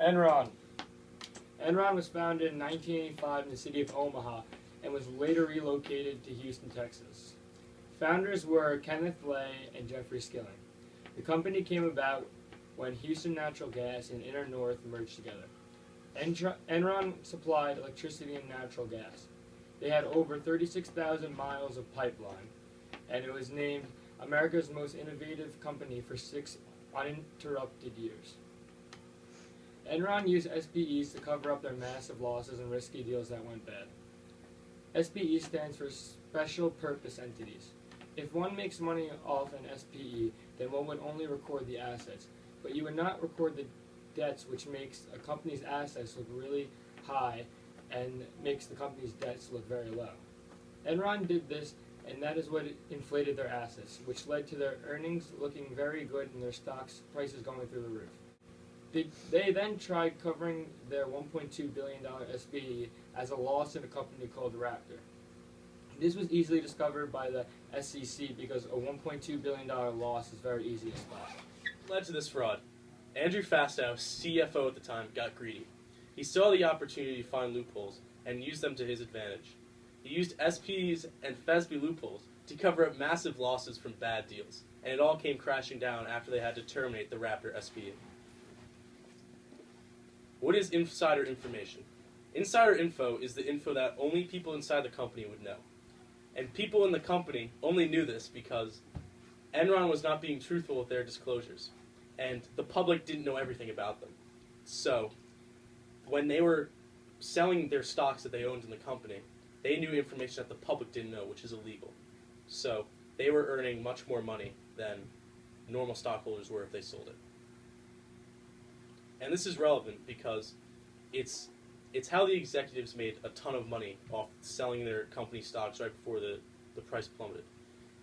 Enron. Enron was founded in 1985 in the city of Omaha and was later relocated to Houston, Texas. Founders were Kenneth Lay and Jeffrey Skilling. The company came about when Houston Natural Gas and Inter North merged together. Enron supplied electricity and natural gas. They had over 36,000 miles of pipeline, and it was named America's most innovative company for 6 uninterrupted years. Enron used SPEs to cover up their massive losses and risky deals that went bad. SPE stands for Special Purpose Entities. If one makes money off an SPE, then one would only record the assets, but you would not record the debts, which makes a company's assets look really high and makes the company's debts look very low. Enron did this, and that is what inflated their assets, which led to their earnings looking very good and their stocks prices going through the roof. They then tried covering their $1.2 billion SPE as a loss in a company called Raptor. This was easily discovered by the SEC because a $1.2 billion loss is very easy to spot. Led to this fraud. Andrew Fastow, CFO at the time, got greedy. He saw the opportunity to find loopholes and used them to his advantage. He used SPs and FESB loopholes to cover up massive losses from bad deals, and it all came crashing down after they had to terminate the Raptor SPE. What is insider information? Insider info is the info that only people inside the company would know. And people in the company only knew this because Enron was not being truthful with their disclosures, and the public didn't know everything about them. So, when they were selling their stocks that they owned in the company, they knew information that the public didn't know, which is illegal. So, they were earning much more money than normal stockholders were if they sold it. And this is relevant because it's how the executives made a ton of money off selling their company stocks right before the price plummeted.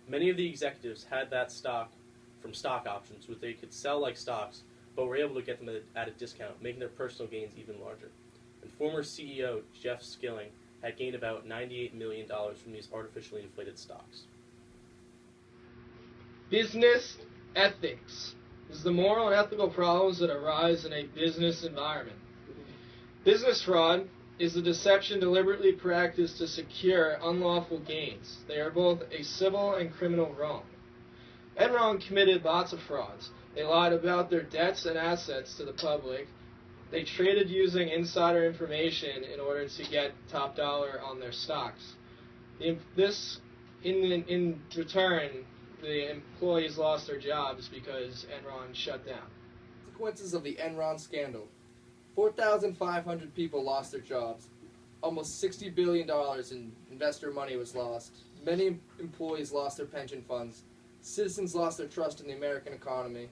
Many of the executives had that stock from stock options, which they could sell like stocks, but were able to get them at a discount, making their personal gains even larger. And former CEO Jeff Skilling had gained about $98 million from these artificially inflated stocks. Business ethics. This is the moral and ethical problems that arise in a business environment. Business fraud is the deception deliberately practiced to secure unlawful gains. They are both a civil and criminal wrong. Enron committed lots of frauds. They lied about their debts and assets to the public. They traded using insider information in order to get top dollar on their stocks. In return, the employees lost their jobs because Enron shut down. Consequences of the Enron scandal. 4,500 people lost their jobs. Almost $60 billion in investor money was lost. Many employees lost their pension funds. Citizens lost their trust in the American economy.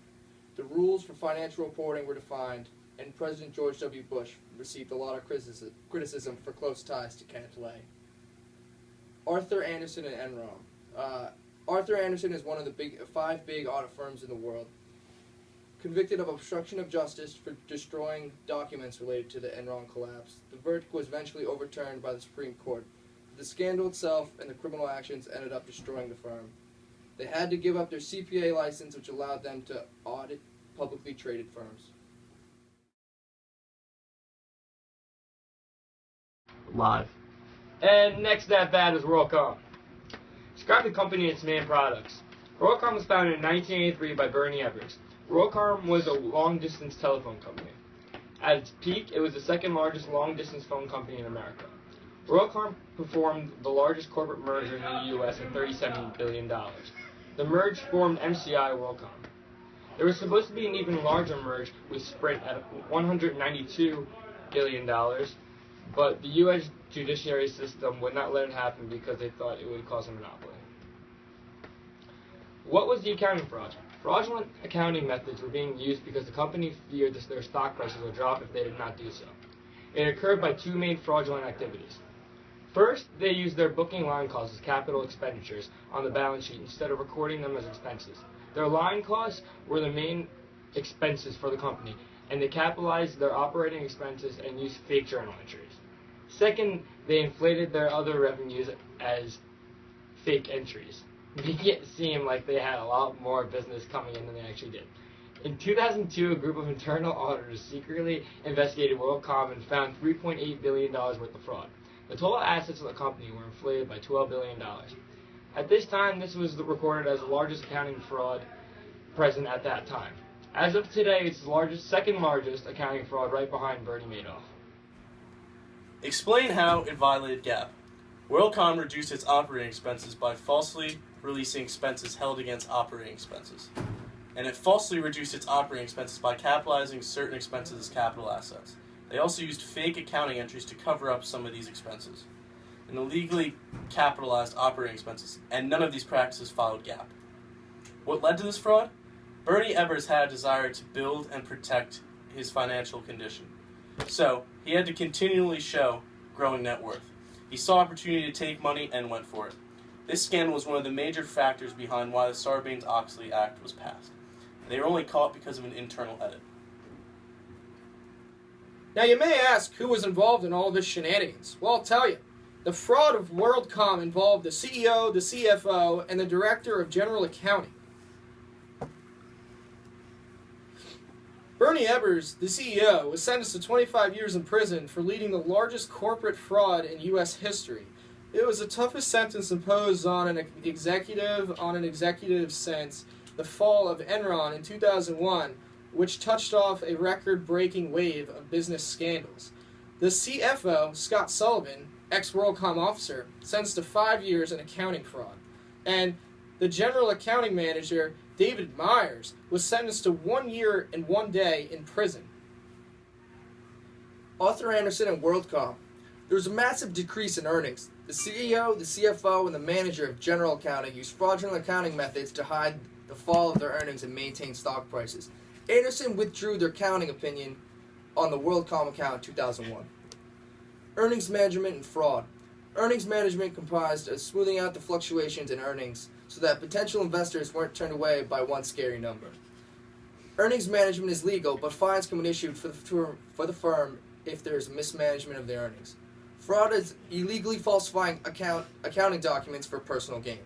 The rules for financial reporting were defined, and President George W. Bush received a lot of criticism for close ties to Kenneth Lay. Arthur Andersen and Enron. Arthur Andersen is one of the 5 big audit firms in the world. Convicted of obstruction of justice for destroying documents related to the Enron collapse, the verdict was eventually overturned by the Supreme Court. The scandal itself and the criminal actions ended up destroying the firm. They had to give up their CPA license, which allowed them to audit publicly traded firms. Live. And next at bat is WorldCom. Describe the company and its main products. WorldCom was founded in 1983 by Bernie Ebbers. WorldCom was a long-distance telephone company. At its peak, it was the second largest long-distance phone company in America. WorldCom performed the largest corporate merger in the U.S. at $37 billion. The merge formed MCI WorldCom. There was supposed to be an even larger merge with Sprint at $192 billion, but the U.S. judiciary system would not let it happen because they thought it would cause a monopoly. What was the accounting fraud? Fraudulent accounting methods were being used because the company feared that their stock prices would drop if they did not do so. It occurred by 2 main fraudulent activities. First, they used their booking line costs as capital expenditures on the balance sheet instead of recording them as expenses. Their line costs were the main expenses for the company, and they capitalized their operating expenses and used fake journal entries. Second, they inflated their other revenues as fake entries, making it seem like they had a lot more business coming in than they actually did. In 2002, a group of internal auditors secretly investigated WorldCom and found $3.8 billion worth of fraud. The total assets of the company were inflated by $12 billion. At this time, this was recorded as the largest accounting fraud present at that time. As of today, it's the second largest accounting fraud, right behind Bernie Madoff. Explain how it violated GAAP. WorldCom reduced its operating expenses by falsely releasing expenses held against operating expenses. And it falsely reduced its operating expenses by capitalizing certain expenses as capital assets. They also used fake accounting entries to cover up some of these expenses, and illegally capitalized operating expenses, and none of these practices followed GAAP. What led to this fraud? Bernie Ebbers had a desire to build and protect his financial condition. So, he had to continually show growing net worth. He saw opportunity to take money and went for it. This scandal was one of the major factors behind why the Sarbanes-Oxley Act was passed. They were only caught because of an internal edit. Now you may ask who was involved in all this shenanigans. Well, I'll tell you. The fraud of WorldCom involved the CEO, the CFO, and the Director of General Accounting. Bernie Ebbers, the CEO, was sentenced to 25 years in prison for leading the largest corporate fraud in U.S. history. It was the toughest sentence imposed on an executive since the fall of Enron in 2001, which touched off a record-breaking wave of business scandals. The CFO, Scott Sullivan, ex-WorldCom officer, sentenced to 5 years in accounting fraud. And the general accounting manager, David Myers, was sentenced to 1 year and 1 day in prison. Arthur Andersen and WorldCom. There was a massive decrease in earnings. The CEO, the CFO, and the manager of general accounting used fraudulent accounting methods to hide the fall of their earnings and maintain stock prices. Andersen withdrew their accounting opinion on the WorldCom account in 2001. Earnings management and fraud. Earnings management comprised of smoothing out the fluctuations in earnings so that potential investors weren't turned away by one scary number. Earnings management is legal, but fines can be issued for the firm if there is mismanagement of the earnings. Fraud is illegally falsifying accounting documents for personal gain.